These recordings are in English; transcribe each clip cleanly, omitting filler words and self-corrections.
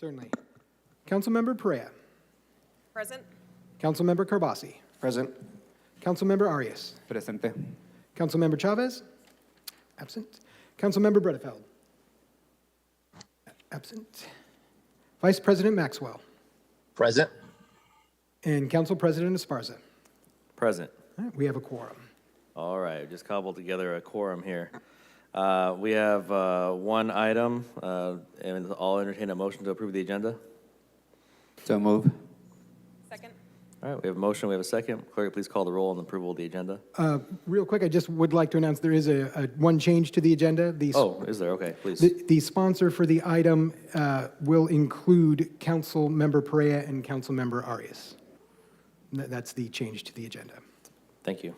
Certainly. Councilmember Perea. Present. Councilmember Carbasi. Present. Councilmember Arias. Presente. Councilmember Chavez. Absent. Councilmember Bredefeld. Absent. Vice President Maxwell. Present. And Council President Esparza. Present. All right, we have a quorum. All right, just cobbled together a quorum here. We have one item, and I'll entertain a motion to approve the agenda. So move. Second. All right, we have a motion, we have a second. Clerk, please call the roll on the approval of the agenda. Real quick, I just would like to announce there is one change to the agenda. Oh, is there? Okay, please. The sponsor for the item will include Councilmember Perea and Councilmember Arias. That's the change to the agenda. Thank you.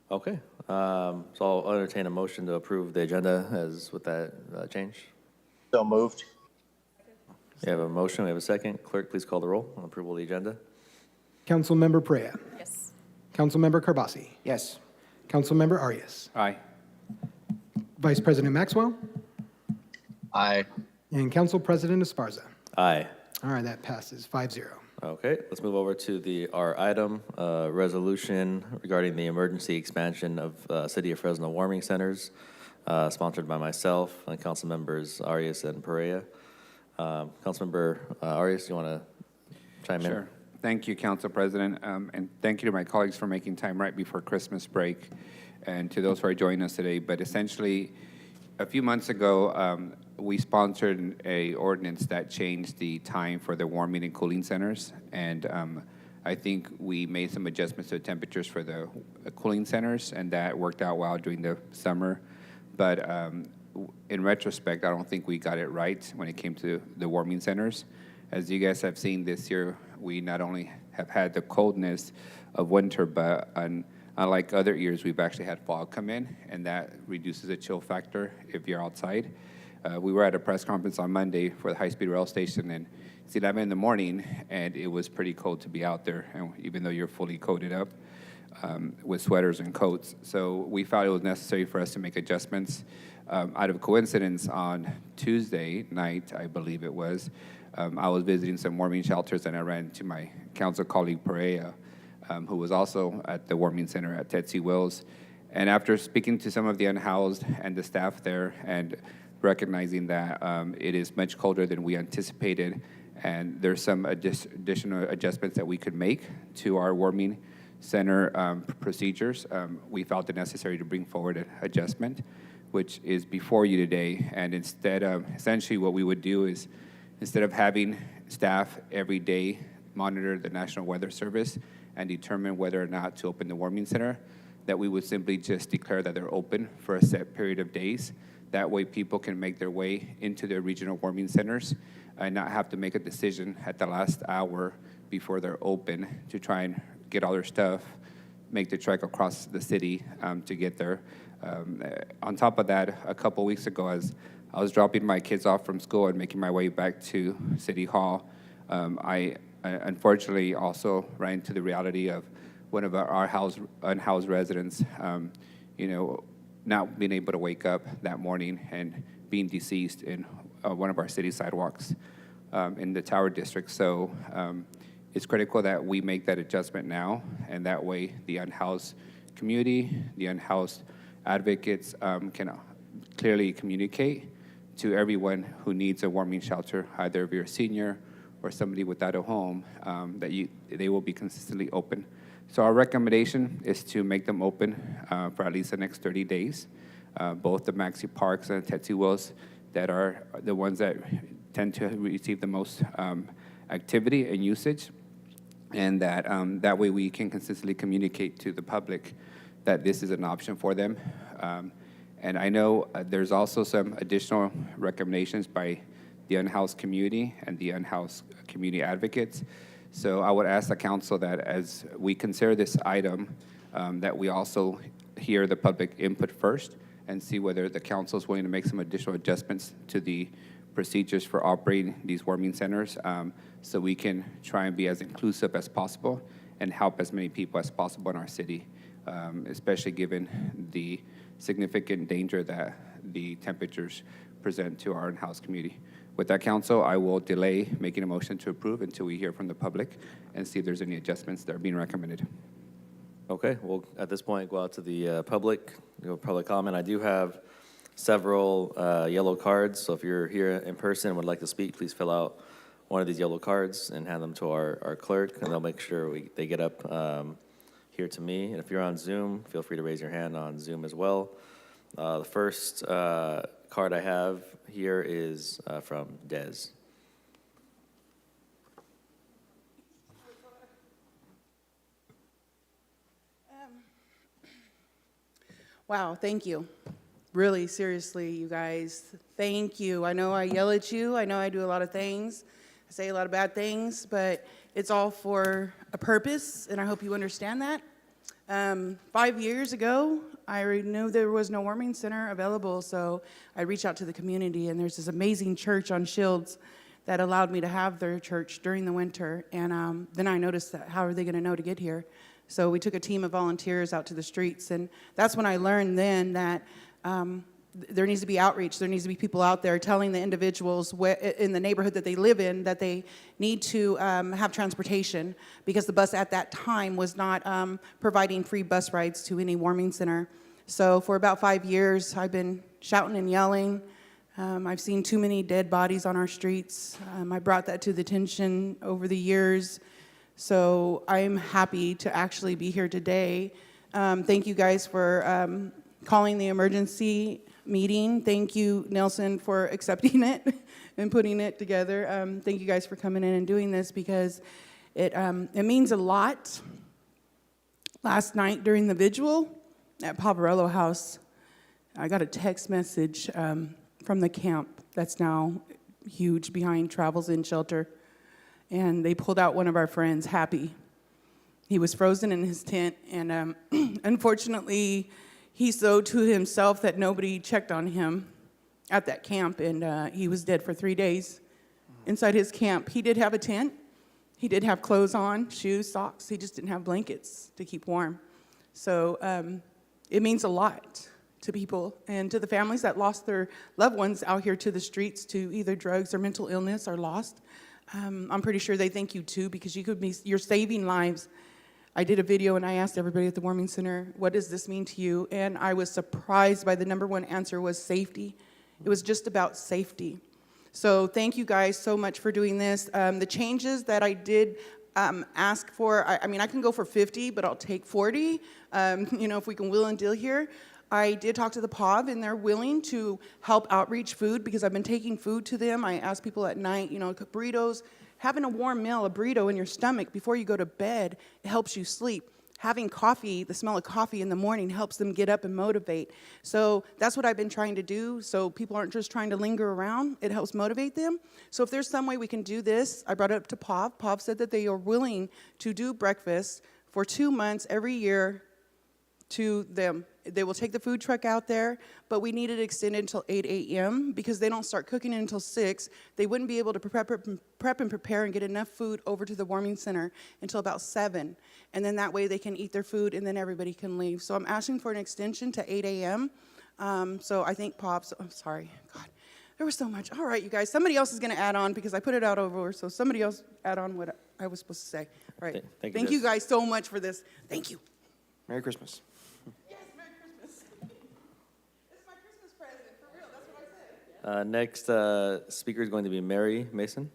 Okay, so I'll entertain a motion to approve the agenda as with that change. So moved. We have a motion, we have a second. Clerk, please call the roll on approval of the agenda. Councilmember Perea. Yes. Councilmember Carbasi. Yes. Councilmember Arias. Aye. Vice President Maxwell. Aye. And Council President Esparza. Aye. All right, that passes 5-0. Okay, let's move over to our item, resolution regarding the emergency expansion of City of Fresno warming centers, sponsored by myself and council members Arias and Perea. Councilmember Arias, you want to chime in? Sure. Thank you, Council President, and thank you to my colleagues for making time right before Christmas break, and to those who are joining us today. But essentially, a few months ago, we sponsored a ordinance that changed the time for the warming and cooling centers, and I think we made some adjustments to the temperatures for the cooling centers, and that worked out well during the summer. But in retrospect, I don't think we got it right when it came to the warming centers. As you guys have seen this year, we not only have had the coldness of winter, but unlike other years, we've actually had fall come in, and that reduces the chill factor if you're outside. We were at a press conference on Monday for the high-speed rail station, and it's 11 in the morning, and it was pretty cold to be out there, and even though you're fully coated up with sweaters and coats. So we felt it was necessary for us to make adjustments. Out of coincidence, on Tuesday night, I believe it was, I was visiting some warming shelters, and I ran into my council colleague, Perea, who was also at the warming center at Tetsi Wills. And after speaking to some of the unhoused and the staff there, and recognizing that it is much colder than we anticipated, and there's some additional adjustments that we could make to our warming center procedures, we felt it necessary to bring forward an adjustment, which is before you today. And instead of, essentially what we would do is, instead of having staff every day monitor the National Weather Service and determine whether or not to open the warming center, that we would simply just declare that they're open for a set period of days. That way people can make their way into their regional warming centers and not have to make a decision at the last hour before they're open to try and get all their stuff, make the trek across the city to get there. On top of that, a couple weeks ago, as I was dropping my kids off from school and making my way back to City Hall, I unfortunately also ran into the reality of one of our unhoused residents, not being able to wake up that morning and being deceased in one of our city sidewalks in the Tower District. So it's critical that we make that adjustment now, and that way the unhoused community, the unhoused advocates can clearly communicate to everyone who needs a warming shelter, either if you're a senior or somebody without a home, that they will be consistently open. So our recommendation is to make them open for at least the next 30 days. Both the Maxi Parks and Tetsi Wills that are the ones that tend to receive the most activity and usage, and that way we can consistently communicate to the public that this is an option for them. And I know there's also some additional recommendations by the unhoused community and the unhoused community advocates. So I would ask the council that as we consider this item, that we also hear the public input first and see whether the council is willing to make some additional adjustments to the procedures for operating these warming centers, so we can try and be as inclusive as possible and help as many people as possible in our city, especially given the significant danger that the temperatures present to our in-house community. With that, council, I will delay making a motion to approve until we hear from the public and see if there's any adjustments that are being recommended. Okay, well, at this point, go out to the public, public comment. I do have several yellow cards, so if you're here in person and would like to speak, please fill out one of these yellow cards and hand them to our clerk, and they'll make sure they get up here to me. And if you're on Zoom, feel free to raise your hand on Zoom as well. The first card I have here is from Des. Wow, thank you. Really, seriously, you guys, thank you. I know I yell at you. I know I do a lot of things. I say a lot of bad things, but it's all for a purpose, and I hope you understand that. 5 years ago, I knew there was no warming center available, so I reached out to the community, and there's this amazing church on Shields that allowed me to have their church during the winter, and then I noticed that how are they going to know to get here? So we took a team of volunteers out to the streets, and that's when I learned then that there needs to be outreach. There needs to be people out there telling the individuals in the neighborhood that they live in that they need to have transportation, because the bus at that time was not providing free bus rides to any warming center. So for about 5 years, I've been shouting and yelling. I've seen too many dead bodies on our streets. I brought that to the attention over the years. So I'm happy to actually be here today. Thank you guys for calling the emergency meeting. Thank you, Nelson, for accepting it and putting it together. Thank you guys for coming in and doing this, because it means a lot. Last night during the vigil at Pavarello House, I got a text message from the camp that's now huge behind Travels in Shelter. And they pulled out one of our friends, Happy. He was frozen in his tent, and unfortunately, he's so to himself that nobody checked on him at that camp, and he was dead for 3 days inside his camp. He did have a tent. He did have clothes on, shoes, socks. He just didn't have blankets to keep warm. So it means a lot to people and to the families that lost their loved ones out here to the streets to either drugs or mental illness or lost. I'm pretty sure they thank you too, because you're saving lives. I did a video and I asked everybody at the warming center, what does this mean to you? And I was surprised by the number one answer was safety. It was just about safety. So thank you guys so much for doing this. The changes that I did ask for, I mean, I can go for 50, but I'll take 40, if we can wheel and deal here. I did talk to the POV, and they're willing to help outreach food, because I've been taking food to them. I ask people at night, burritos, having a warm meal, a burrito in your stomach before you go to bed, it helps you sleep. Having coffee, the smell of coffee in the morning helps them get up and motivate. So that's what I've been trying to do, so people aren't just trying to linger around. It helps motivate them. So if there's some way we can do this, I brought it up to POV. POV said that they are willing to do breakfast for 2 months every year to them. They will take the food truck out there, but we need it extended until 8 a.m. because they don't start cooking it until 6. They wouldn't be able to prep and prepare and get enough food over to the warming center until about 7. And then that way they can eat their food and then everybody can leave. So I'm asking for an extension to 8 a.m. So I think Pops, I'm sorry, God, there was so much. All right, you guys, somebody else is going to add on because I put it out over, so somebody else add on what I was supposed to say. All right, thank you guys so much for this. Thank you. Merry Christmas. Next speaker is going to be Mary Mason.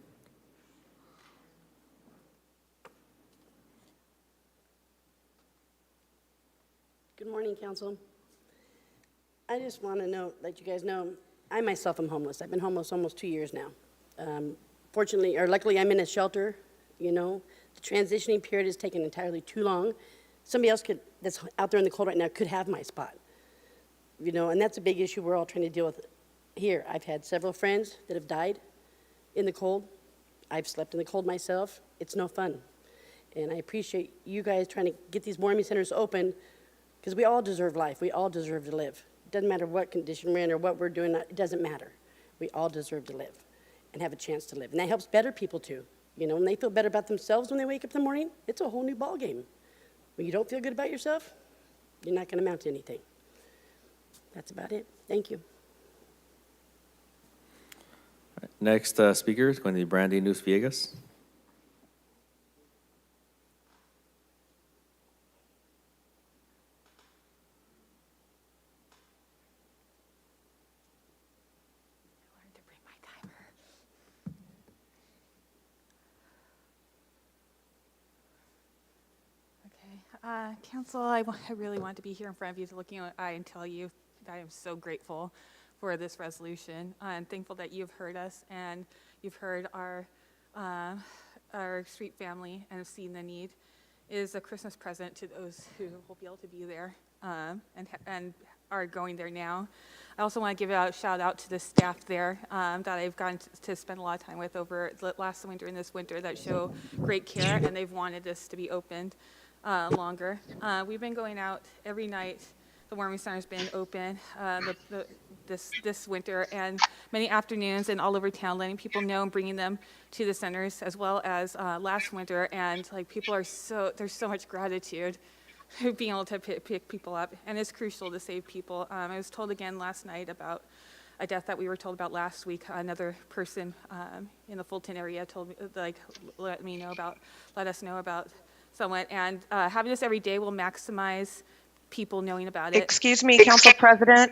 Good morning, Council. I just want to let you guys know, I myself am homeless. I've been homeless almost 2 years now. Fortunately, or luckily, I'm in a shelter. The transitioning period has taken entirely too long. Somebody else that's out there in the cold right now could have my spot. And that's a big issue we're all trying to deal with here. I've had several friends that have died in the cold. I've slept in the cold myself. It's no fun. And I appreciate you guys trying to get these warming centers open, because we all deserve life. We all deserve to live. It doesn't matter what condition we're in or what we're doing. It doesn't matter. We all deserve to live and have a chance to live. And that helps better people too. When they feel better about themselves when they wake up in the morning, it's a whole new ballgame. When you don't feel good about yourself, you're not going to amount to anything. That's about it. Thank you. Next speaker is going to be Brandy News Villegas. Council, I really want to be here in front of you to look you in the eye and tell you that I am so grateful for this resolution. I'm thankful that you've heard us and you've heard our street family and have seen the need. It is a Christmas present to those who will be able to be there and are going there now. I also want to give a shout out to the staff there that I've gotten to spend a lot of time with over the last winter and this winter that show great care, and they've wanted this to be opened longer. We've been going out every night. The warming center's been open this winter, and many afternoons and all over town, letting people know and bringing them to the centers, as well as last winter. And like people are there's so much gratitude being able to pick people up, and it's crucial to save people. I was told again last night about a death that we were told about last week. Another person in the Fulton area told me, let us know about someone, and having this every day will maximize people knowing about it. Excuse me, Council President.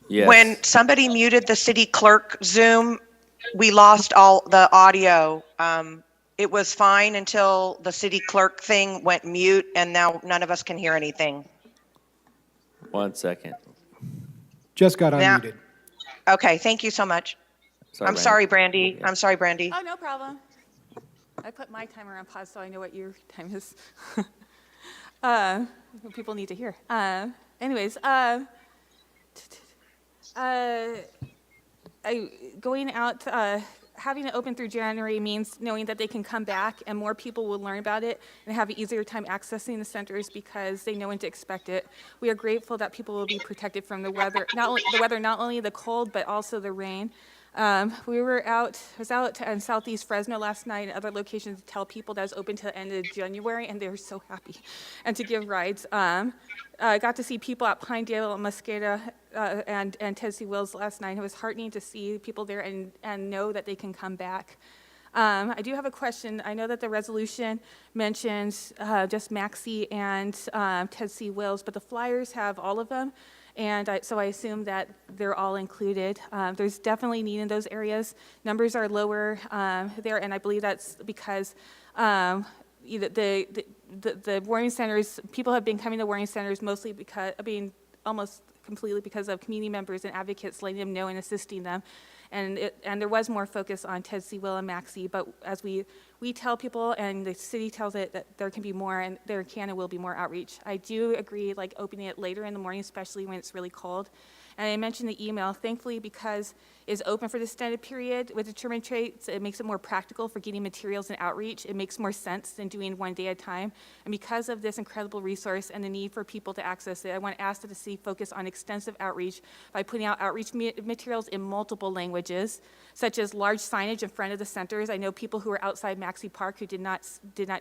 Yes. When somebody muted the city clerk Zoom, we lost all the audio. It was fine until the city clerk thing went mute, and now none of us can hear anything. 1 second. Just got Now- unmuted. Okay, thank you so much. I'm Brandy. sorry, Brandy. Yeah. I'm sorry, Brandy. Oh, no problem. I put my timer on pause so I know what your time is. People need to hear. Anyways, going out, having it open through January means knowing that they can come back and more people will learn about it and have an easier time accessing the centers because they know when to expect it. We are grateful that people will be protected from the weather, not only the cold, but also the rain. I was out in Southeast Fresno last night and other locations to tell people that it's open to the end of January, and they were so happy, and to give rides. I got to see people at Pinedale, Mosqueda, and Tennessee Wills last night. It was heartening to see people there and know that they can come back. I do have a question. I know that the resolution mentions just Maxie and Tennessee Wills, but the flyers have all of them. And so I assume that they're all included. There's definitely need in those areas. Numbers are lower there, and I believe that's because the warming centers, people have been coming to warming centers mostly because, almost completely because of community members and advocates letting them know and assisting them. And there was more focus on Tennessee Will and Maxie, but as we tell people and the city tells it that there can be more, and there can and will be more outreach. I do agree, like opening it later in the morning, especially when it's really cold. And I mentioned the email, thankfully, because it's open for the extended period with determined traits, it makes it more practical for getting materials and outreach. It makes more sense than doing one day at a time. And because of this incredible resource and the need for people to access it, I want to ask that the city focus on extensive outreach by putting out outreach materials in multiple languages, such as large signage in front of the centers. I know people who are outside Maxie Park who did not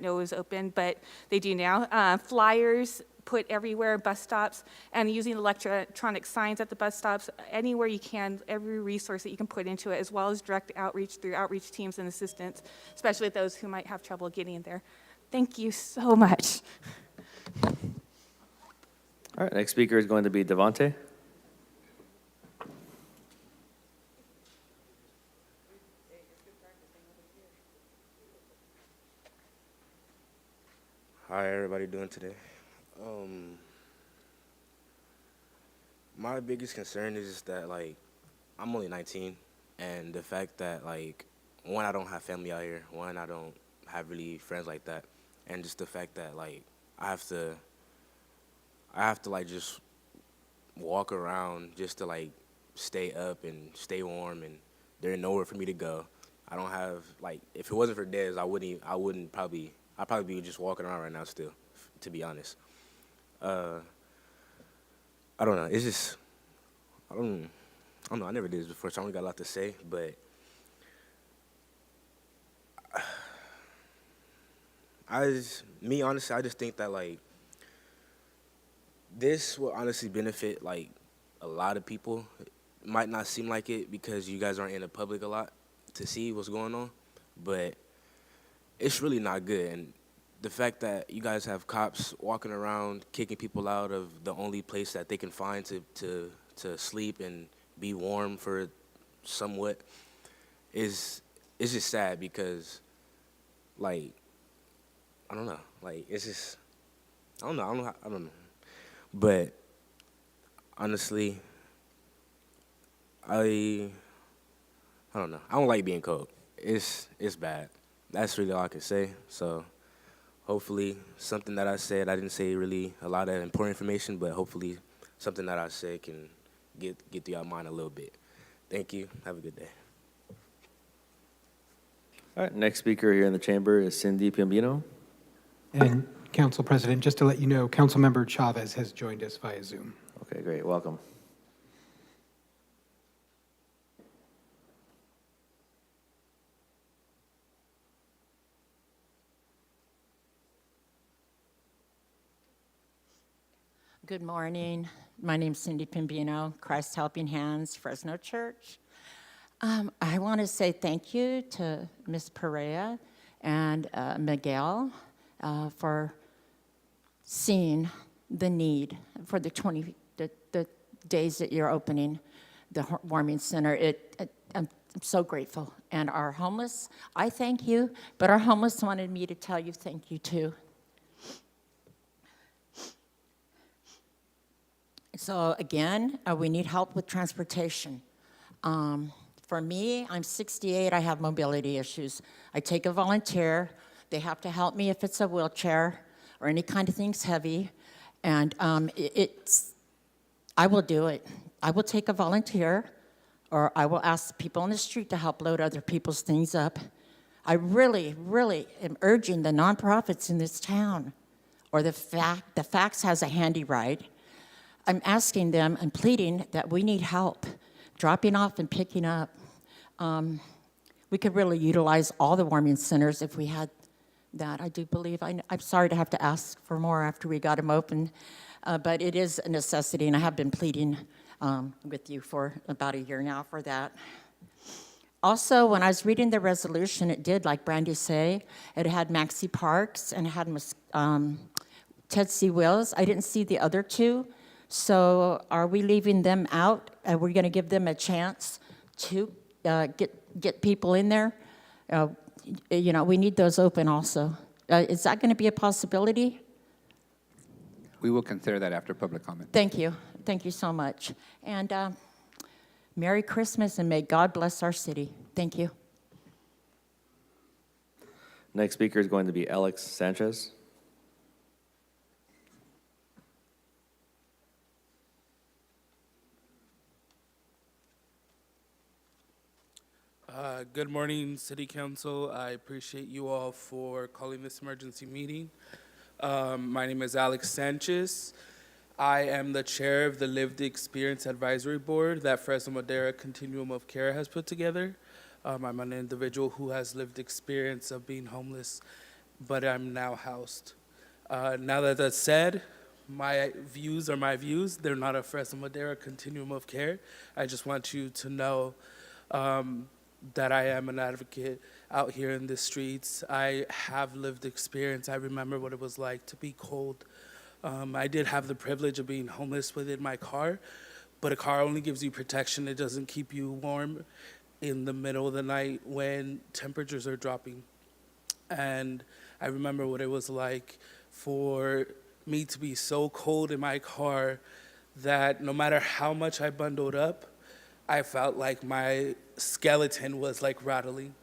know it was open, but they do now. Flyers put everywhere, bus stops, and using electronic signs at the bus stops, anywhere you can, every resource that you can put into it, as well as direct outreach through outreach teams and assistants, especially those who might have trouble getting there. Thank you so much. All right, next speaker is going to be Devontae. How everybody doing today? My biggest concern is just that, like, I'm only 19, and the fact that, like, one, I don't have family out here, one, I don't have really friends like that, and just the fact that, like, I have to like, just walk around just to, like, stay up and stay warm, and there's nowhere for me to go. I don't have, like, if it wasn't for Dez, I'd probably be just walking around right now still, to be honest. I don't know. It's just, I don't know. I never did this before, so I only got a lot to say. But honestly, I just think that, like, this will honestly benefit, like, a lot of people. It might not seem like it because you guys aren't in the public a lot, to see what's going on, but it's really not good. And the fact that you guys have cops walking around kicking people out of the only place that they can find to sleep and be warm for somewhat is just sad because, like, I don't know. Like, it's just, I don't know. But honestly, I don't know. I don't like being cold. It's bad. That's really all I can say. So hopefully something that I said, I didn't say really a lot of important information, but hopefully something that I said can get through your mind a little bit. Thank you. Have a good day. All right, next speaker here in the chamber is Cindy Piombino. And Council President, just to let you know, Councilmember Chavez has joined us via Zoom. Okay, great, welcome. Good morning. My name's Cindy Piombino, Christ Helping Hands, Fresno Church. I want to say thank you to Ms. Perea and Miguel for seeing the need for the days that you're opening the warming center. I'm so grateful. And our homeless, I thank you, but our homeless wanted me to tell you thank you too. So again, we need help with transportation. For me, I'm 68, I have mobility issues. I take a volunteer. They have to help me if it's a wheelchair or any kind of thing's heavy. And I will do it. I will take a volunteer, or I will ask people on the street to help load other people's things up. I really, really am urging the nonprofits in this town, or the FACS has a handy ride. I'm asking them and pleading that we need help dropping off and picking up. We could really utilize all the warming centers if we had that. I do believe, I'm sorry to have to ask for more after we got them open, but it is a necessity, and I have been pleading with you for about a year now for that. Also, when I was reading the resolution, it did, like Brandy say, it had Maxi Parks and it had Ted C. Wills. I didn't see the other two. So are we leaving them out? Are we going to give them a chance to get people in there? You know, we need those open also. Is that going to be a possibility? We will consider that after public comment. Thank you. Thank you so much. And Merry Christmas, and may God bless our city. Thank you. Next speaker is going to be Alex Sanchez. Good morning, City Council. I appreciate you all for calling this emergency meeting. My name is Alex Sanchez. I am the chair of the Lived Experience Advisory Board that Fresno Madera Continuum of Care has put together. I'm an individual who has lived experience of being homeless, but I'm now housed. Now that that's said, my views are my views. They're not a Fresno Madera Continuum of Care. I just want you to know that I am an advocate out here in the streets. I have lived experience. I remember what it was like to be cold. I did have the privilege of being homeless within my car, but a car only gives you protection. It doesn't keep you warm in the middle of the night when temperatures are dropping. And I remember what it was like for me to be so cold in my car that no matter how much I bundled up, I felt like my skeleton was like rattling,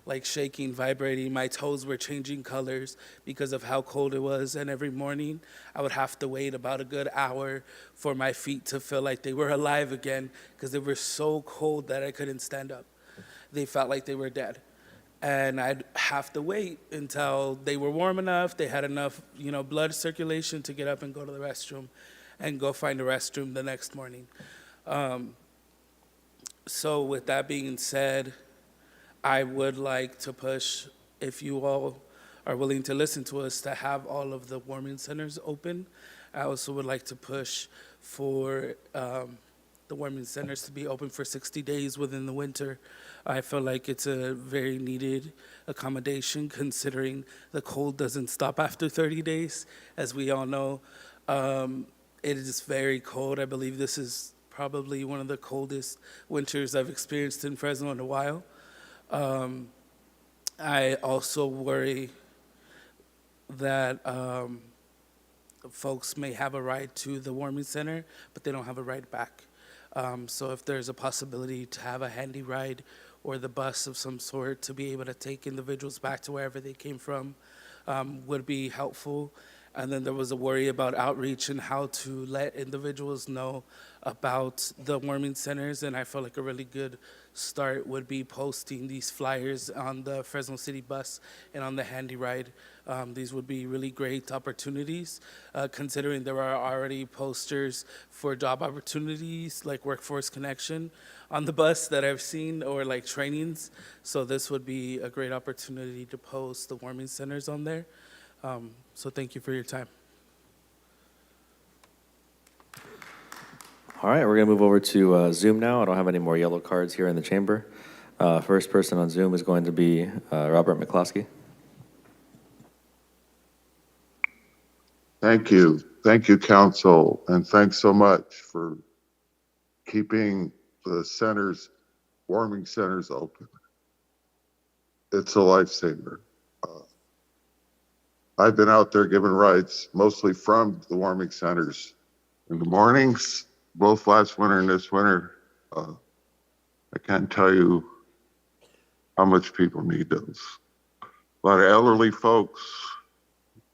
like shaking, vibrating. My toes were changing colors because of how cold it was. And every morning I would have to wait about a good hour for my feet to feel like they were alive again because they were so cold that I couldn't stand up. They felt like they were dead. And I'd have to wait until they were warm enough, they had enough, blood circulation to get up and go to the restroom and go find a restroom the next morning. So with that being said, I would like to push, if you all are willing to listen to us, to have all of the warming centers open. I also would like to push for the warming centers to be open for 60 days within the winter. I feel like it's a very needed accommodation considering the cold doesn't stop after 30 days. As we all know, it is very cold. I believe this is probably one of the coldest winters I've experienced in Fresno in a while. I also worry that folks may have a ride to the warming center, but they don't have a ride back. So if there's a possibility to have a handy ride or the bus of some sort to be able to take individuals back to wherever they came from would be helpful. And then there was a worry about outreach and how to let individuals know about the warming centers. And I feel like a really good start would be posting these flyers on the Fresno City bus and on the handy ride. These would be really great opportunities, considering there are already posters for job opportunities like Workforce Connection on the bus that I've seen, or like trainings. So this would be a great opportunity to post the warming centers on there. So thank you for your time. All right, we're going to move over to Zoom now. I don't have any more yellow cards here in the chamber. First person on Zoom is going to be Robert McCloskey. Thank you. Thank you, Council, and thanks so much for keeping the centers, warming centers open. It's a lifesaver. I've been out there giving rides, mostly from the warming centers in the mornings, both last winter and this winter. I can't tell you how much people need those. A lot of elderly folks,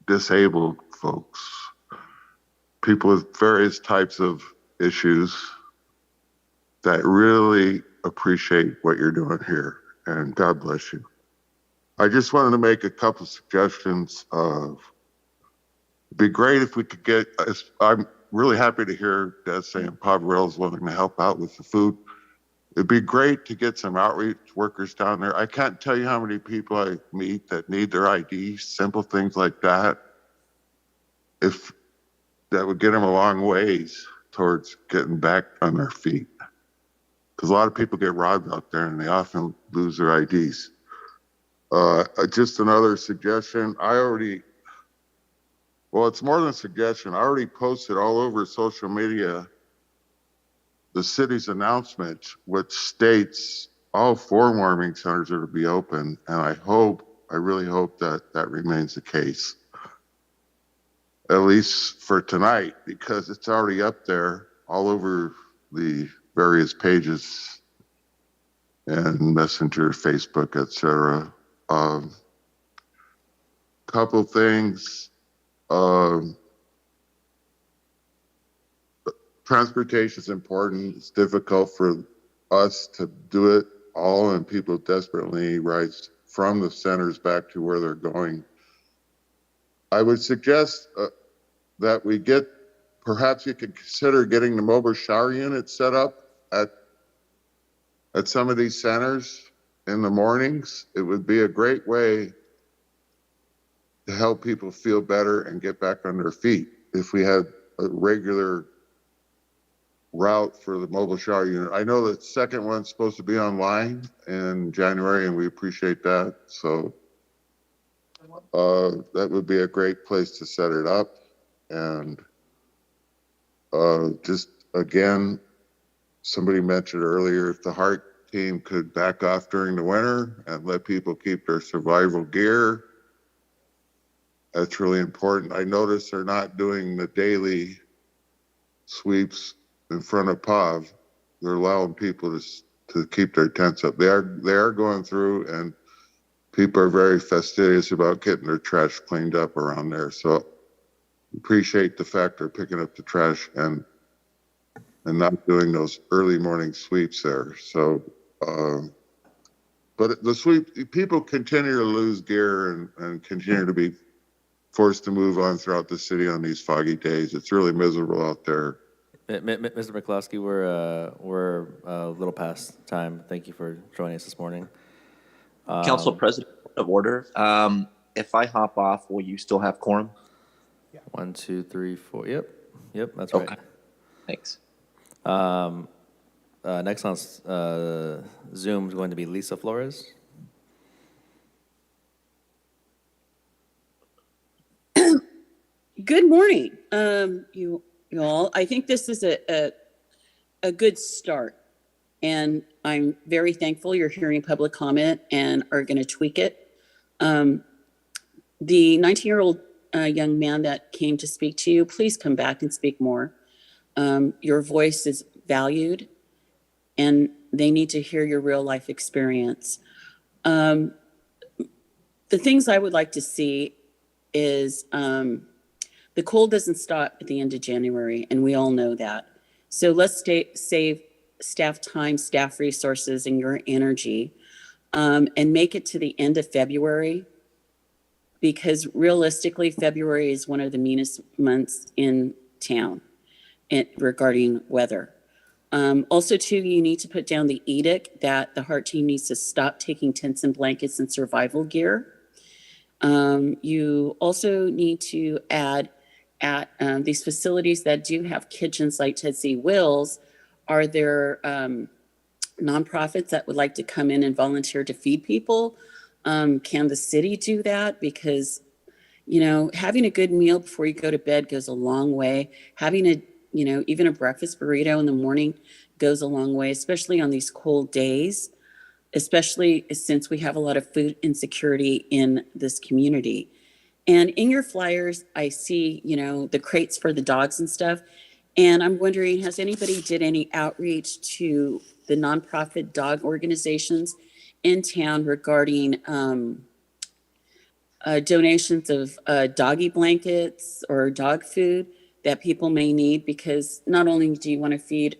disabled folks, people with various types of issues that really appreciate what you're doing here, and God bless you. I just wanted to make a couple suggestions. It'd be great if we could get, I'm really happy to hear Des saying Poverello is willing to help out with the food. It'd be great to get some outreach workers down there. I can't tell you how many people I meet that need their ID, simple things like that. If that would get them a long ways towards getting back on their feet. Because a lot of people get robbed out there and they often lose their IDs. Just another suggestion. Well, it's more than a suggestion. I already posted all over social media the city's announcement, which states all 4 warming centers are to be open. And I really hope that that remains the case, at least for tonight, because it's already up there all over the various pages and Messenger, Facebook, etc. Couple things. Transportation is important. It's difficult for us to do it all, and people desperately need rides from the centers back to where they're going. I would suggest that we get, perhaps you could consider getting the mobile shower unit set up at some of these centers in the mornings. It would be a great way to help people feel better and get back on their feet if we had a regular route for the mobile shower unit. I know the second one's supposed to be online in January, and we appreciate that. So that would be a great place to set it up. And just again, somebody mentioned earlier, if the HART team could back off during the winter and let people keep their survival gear, that's really important. I noticed they're not doing the daily sweeps in front of POV. They're allowing people to keep their tents up. They are going through, and people are very fastidious about getting their trash cleaned up around there. So appreciate the fact they're picking up the trash and not doing those early morning sweeps there. So, but the sweep, people continue to lose gear and continue to be forced to move on throughout the city on these foggy days. It's really miserable out there. Mr. McCloskey, we're a little past time. Thank you for joining us this morning. Council President, of order. If I hop off, will you still have quorum? 1, 2, 3, 4. Yep, that's Okay. right. Thanks. Next on Zoom is going to be Lisa Flores. Good morning, you all. I think this is a good start, and I'm very thankful you're hearing public comment and are going to tweak it. The 19-year-old young man that came to speak to you, please come back and speak more. Your voice is valued, and they need to hear your real life experience. The things I would like to see is the cold doesn't stop at the end of January, and we all know that. So let's save staff time, staff resources, and your energy, and make it to the end of February, because realistically, February is one of the meanest months in town regarding weather. Also, too, you need to put down the edict that the Heart team needs to stop taking tents and blankets and survival gear. You also need to add at these facilities that do have kitchens like Ted C. Will's, are there nonprofits that would like to come in and volunteer to feed people? Can the city do that? Because, you know, having a good meal before you go to bed goes a long way. Having a, you know, even a breakfast burrito in the morning goes a long way, especially on these cold days, especially since we have a lot of food insecurity in this community. And in your flyers, I see, you know, the crates for the dogs and stuff. And I'm wondering, has anybody did any outreach to the nonprofit dog organizations in town regarding donations of doggy blankets or dog food that people may need? Because not only do you want to feed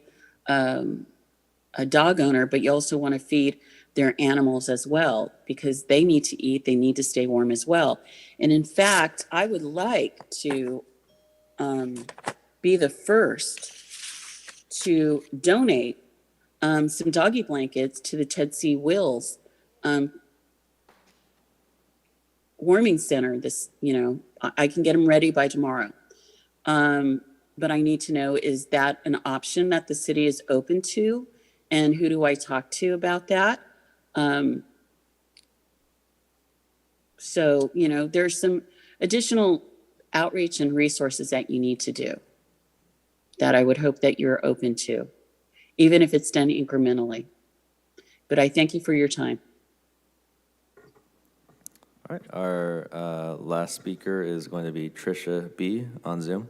a dog owner, but you also want to feed their animals as well, because they need to eat, they need to stay warm as well. And in fact, I would like to be the first to donate some doggy blankets to the Ted C. Will's warming center. This, you know, I can get them ready by tomorrow. But I need to know, is that an option that the city is open to? And who do I talk to about that? So, you know, there's some additional outreach and resources that you need to do that I would hope that you're open to, even if it's done incrementally. But I thank you for your time. All right, our last speaker is going to be Trisha B. on Zoom.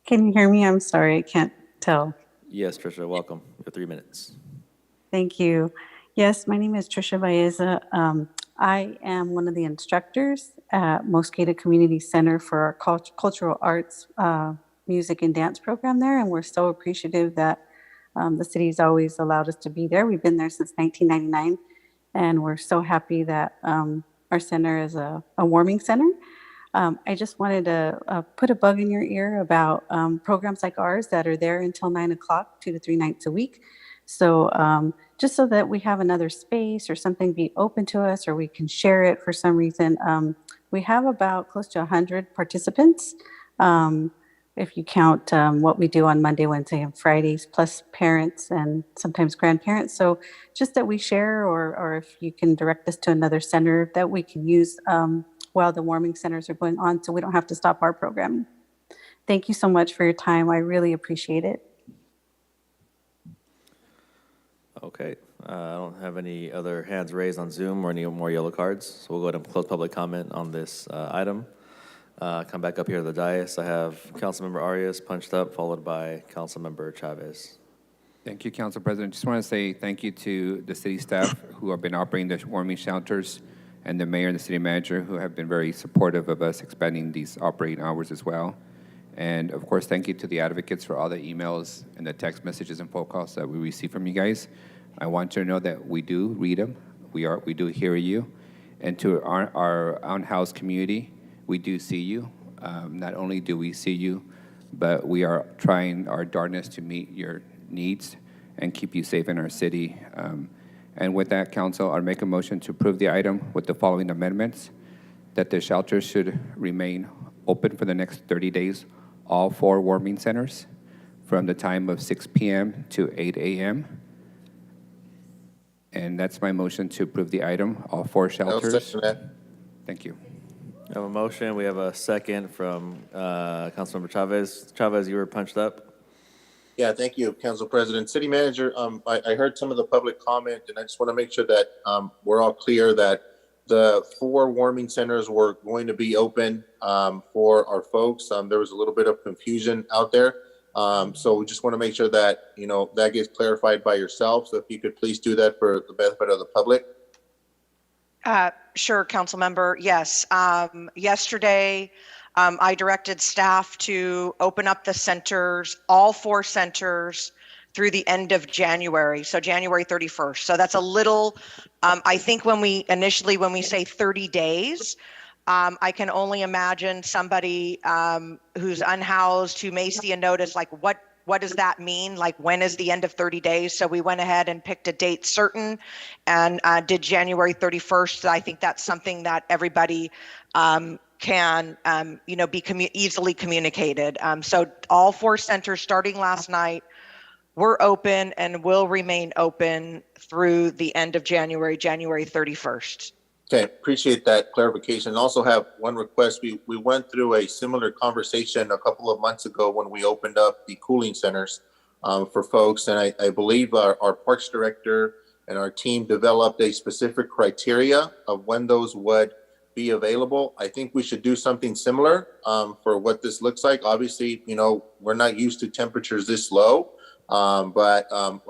Can you hear me? I'm sorry, I can't tell. Yes, Trisha, welcome. You have 3 minutes. Thank you. Yes, my name is Trisha Baeza. I am one of the instructors at Mosqueda Community Center for our cultural arts, music and dance program there, and we're so appreciative that the city's always allowed us to be there. We've been there since 1999, and we're so happy that our center is a warming center. I just wanted to put a bug in your ear about programs like ours that are there until 9 o'clock, 2 to 3 nights a week. So just so that we have another space or something be open to us, or we can share it for some reason. We have about close to 100 participants. If you count what we do on Monday, Wednesday, and Fridays, plus parents and sometimes grandparents. So just that we share, or if you can direct us to another center that we can use while the warming centers are going on, so we don't have to stop our programming. Thank you so much for your time. I really appreciate it. Okay, I don't have any other hands raised on Zoom or any more yellow cards, so we'll go ahead and close public comment on this item. Come back up here to the dais. I have Councilmember Arias punched up, followed by Councilmember Chavez. Thank you, Council President. Just want to say thank you to the city staff who have been operating the warming shelters, and the mayor and the city manager who have been very supportive of us expanding these operating hours as well. And of course, thank you to the advocates for all the emails and the text messages and phone calls that we receive from you guys. I want you to know that we do read them. We do hear you. And to our on-house community, we do see you. Not only do we see you, but we are trying our darndest to meet your needs and keep you safe in our city. And with that, Council, I'll make a motion to approve the item with the following amendments. that the shelters should remain open for the next 30 days, all 4 warming centers, from the time of 6 p.m. to 8 a.m. And that's my motion to approve the item, all 4 shelters. I'll second that. Thank you. We have a motion. We have a second from Councilmember Chavez. Chavez, you were punched up. Yeah, thank you, Council President. City Manager, I heard some of the public comment, and I just want to make sure that we're all clear that the 4 warming centers were going to be open for our folks. There was a little bit of confusion out there. So we just want to make sure that, that gets clarified by yourself. So if you could please do that for the benefit of the public. Sure, council member. Yes. Yesterday, I directed staff to open up the centers, all 4 centers, through the end of January, so January 31st. So that's a little, I think when we say 30 days, I can only imagine somebody who's unhoused, who may see a notice like, what does that mean? Like, when is the end of 30 days? So we went ahead and picked a date certain and did January 31st. So I think that's something that everybody can, be easily communicated. So all 4 centers starting last night were open and will remain open through the end of January 31st. Okay, appreciate that clarification. Also have one request. We went through a similar conversation a couple of months ago when we opened up the cooling centers for folks. And I believe our Parks Director and our team developed a specific criteria of when those would be available. I think we should do something similar for what this looks like. Obviously, we're not used to temperatures this low, but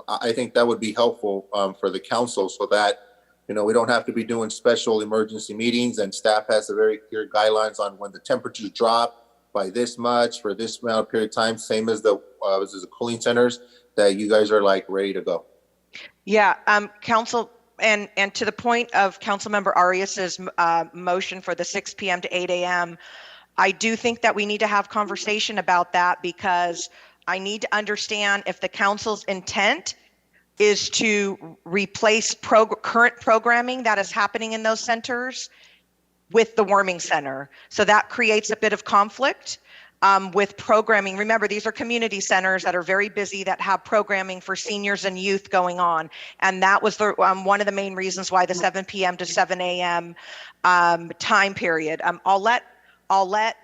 I think that would be helpful for the council so that we don't have to be doing special emergency meetings, and staff has a very clear guidelines on when the temperatures drop by this much for this amount of period of time, same as the cooling centers, that you guys are like ready to go. Yeah, council, and to the point of Councilmember Arias's motion for the 6 p.m. to 8 a.m., I do think that we need to have conversation about that, because I need to understand if the council's intent is to replace current programming that is happening in those centers with the warming center. So that creates a bit of conflict with programming. Remember, these are community centers that are very busy, that have programming for seniors and youth going on. And that was the one of the main reasons why the 7 p.m. to 7 a.m. Time period. I'll let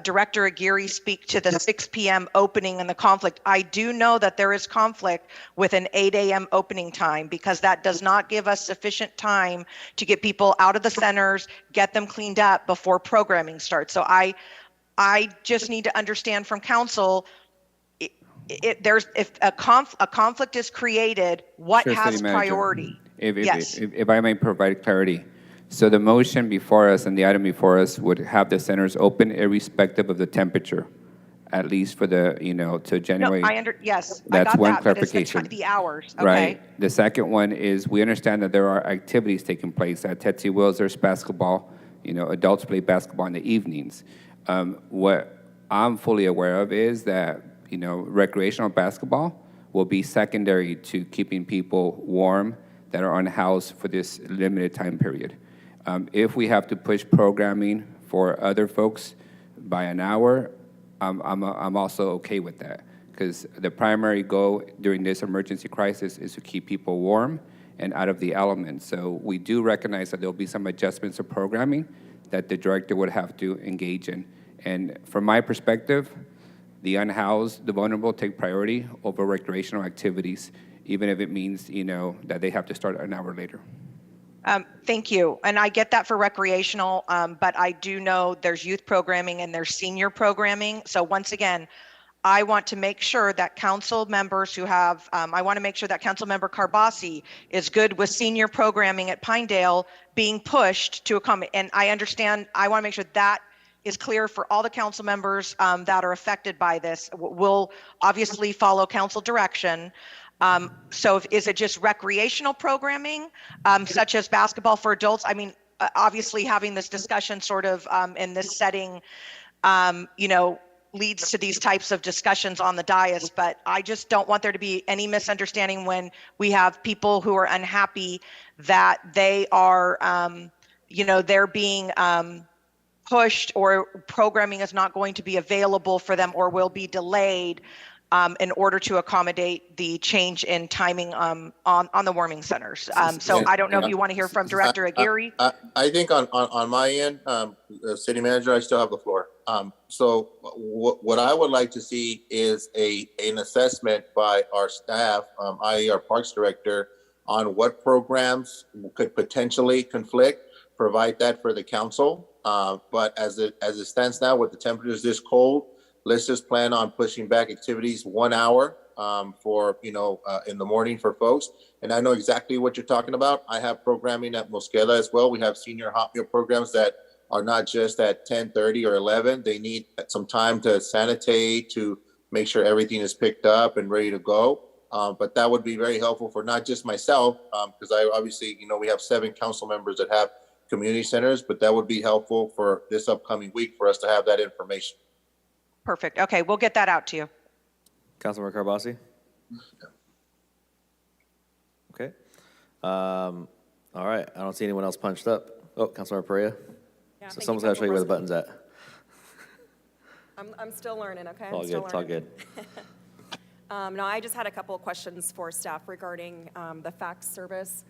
Director Aguirre speak to the 6 p.m. opening and the conflict. I do know that there is conflict with an 8 a.m. opening time, because that does not give us sufficient time to get people out of the centers, get them cleaned up before programming starts. So I just need to understand from council, if a conflict is created, what Sure, has City Manager. priority? Yes. If I may provide clarity. So the motion before us and the item before us would have the centers open irrespective of the temperature, at least for the, to January. No, yes, That's I got one that, but it's clarification. the hours, okay? Right. The second one is, we understand that there are activities taking place at Tetsi Wills. There's basketball, adults play basketball in the evenings. What I'm fully aware of is that, recreational basketball will be secondary to keeping people warm that are unhoused for this limited time period. If we have to push programming for other folks by an hour, I'm also okay with that, because the primary goal during this emergency crisis is to keep people warm and out of the elements. So we do recognize that there'll be some adjustments of programming that the director would have to engage in. And from my perspective, the unhoused, the vulnerable take priority over recreational activities, even if it means, that they have to start an hour later. Thank you. And I get that for recreational, but I do know there's youth programming and there's senior programming. So once again, I want to make sure that council members who have, I want to make sure that Councilmember Carbasi is good with senior programming at Pinedale being pushed to accommodate. And I understand, I want to make sure that is clear for all the council members that are affected by this. We'll obviously follow council direction. So is it just recreational programming, such as basketball for adults? I mean, obviously having this discussion sort of in this setting, leads to these types of discussions on the dais, but I just don't want there to be any misunderstanding when we have people who are unhappy that they are, they're being pushed or programming is not going to be available for them or will be delayed in order to accommodate the change in timing on the warming centers. So I don't know if you want to hear from Director Aguirre. I think on my end, City Manager, I still have the floor. So what I would like to see is an assessment by our staff, i.e. our Parks Director, on what programs could potentially conflict, provide that for the council. But as it stands now, with the temperatures this cold, let's just plan on pushing back activities 1 hour for, in the morning for folks. And I know exactly what you're talking about. I have programming at Mosqueda as well. We have senior hot meal programs that are not just at 10:30 or 11. They need some time to sanitate, to make sure everything is picked up and ready to go. But that would be very helpful for not just myself, because I obviously, we have 7 council members that have community centers, but that would be helpful for this upcoming week for us to have that information. Perfect. Okay, we'll get that out to you. Councilmember Carbasi? Okay. All right, I don't see anyone else punched up. Oh, Councilmember Perea? Yeah, So thank someone's you, got to show you where the Council button's at. I'm still learning, okay? All I'm still good, it's all learning. good. No, I just had a couple of questions for staff regarding the fax service.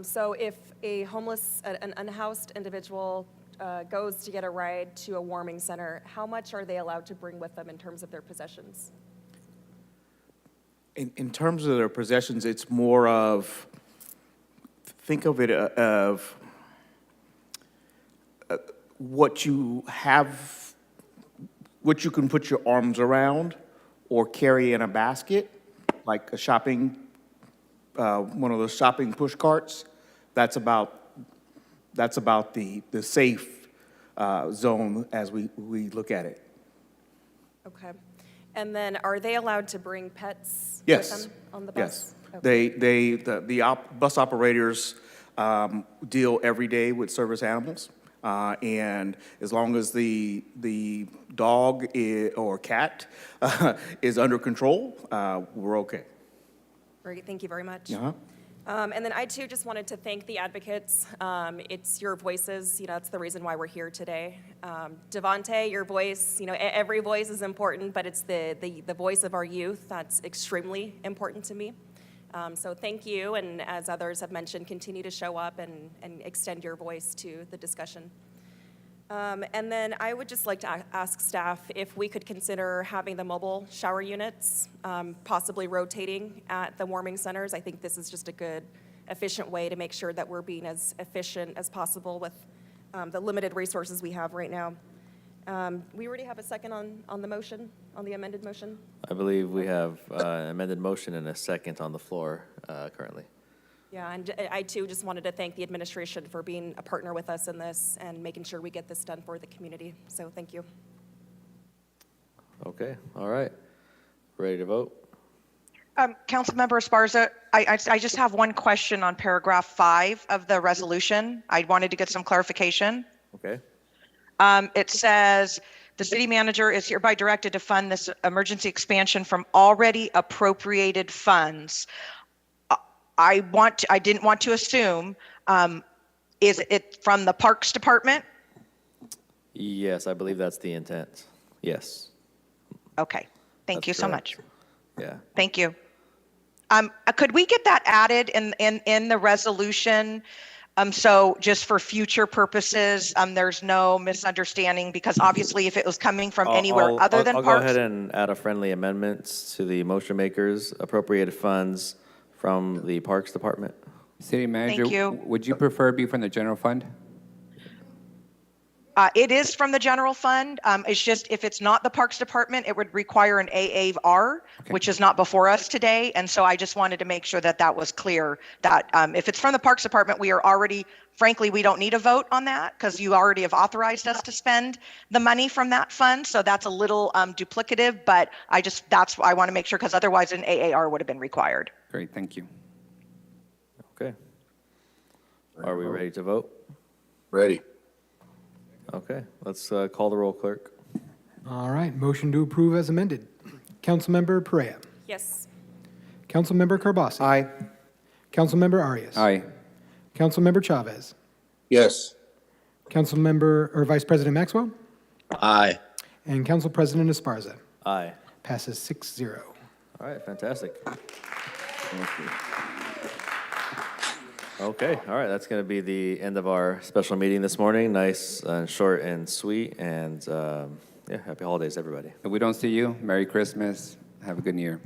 So if an unhoused individual goes to get a ride to a warming center, how much are they allowed to bring with them in terms of their possessions? In terms of their possessions, it's more of, think of it of what you have, what you can put your arms around or carry in a basket, like a shopping, one of those shopping push carts. That's about the safe zone as we look at it. Okay. And then are they allowed to bring pets Yes. with them on the bus? Yes. Okay. The bus operators deal every day with service animals, and as long as the dog or cat is under control, we're okay. Great, thank you very much. Uh-huh. And then I too just wanted to thank the advocates. It's your voices, that's the reason why we're here today. Devontae, your voice, every voice is important, but it's the voice of our youth that's extremely important to me. So thank you, and as others have mentioned, continue to show up and extend your voice to the discussion. And then I would just like to ask staff if we could consider having the mobile shower units, possibly rotating at the warming centers. I think this is just a good, efficient way to make sure that we're being as efficient as possible with the limited resources we have right now. We already have a second on the motion, on the amended motion? I believe we have an amended motion and a second on the floor currently. Yeah, and I too just wanted to thank the administration for being a partner with us in this and making sure we get this done for the community. So thank you. Okay, all right. Ready to vote? Councilmember Esparza, I just have one question on paragraph 5 of the resolution. I wanted to get some clarification. Okay. It says, the city manager is hereby directed to fund this emergency expansion from already appropriated funds. I didn't want to assume, is it from the Parks Department? Yes, I believe that's the intent. Yes. Okay, thank you so much. Yeah. Thank you. Could we get that added in the resolution? So just for future purposes, there's no misunderstanding, because obviously if it was coming from anywhere other than I'll Parks. go ahead and add a friendly amendment to the motion makers, appropriated funds from the Parks Department. City Manager, Thank you. would you prefer it be from the general fund? It is from the general fund. It's just, if it's not the Parks Department, it would require an AAR, which is not before us today. And so I just wanted to make sure that that was clear, that if it's from the Parks Department, we are already, frankly, we don't need a vote on that because you already have authorized us to spend the money from that fund. So that's a little duplicative, but that's why I want to make sure, because otherwise an AAR would have been required. Great, thank you. Okay. Are we ready to vote? Ready. Okay, let's call the roll, clerk. All right, motion to approve as amended. Councilmember Perea. Yes. Councilmember Carbasi. Aye. Councilmember Arias. Aye. Councilmember Chavez. Yes. Councilmember, or Vice President Maxwell? Aye. And Council President Esparza? Aye. Passes 6-0. All right, fantastic. Okay, all right, that's going to be the end of our special meeting this morning. Nice and short and sweet, and yeah, happy holidays, everybody. If we don't see you, Merry Christmas. Have a good New Year.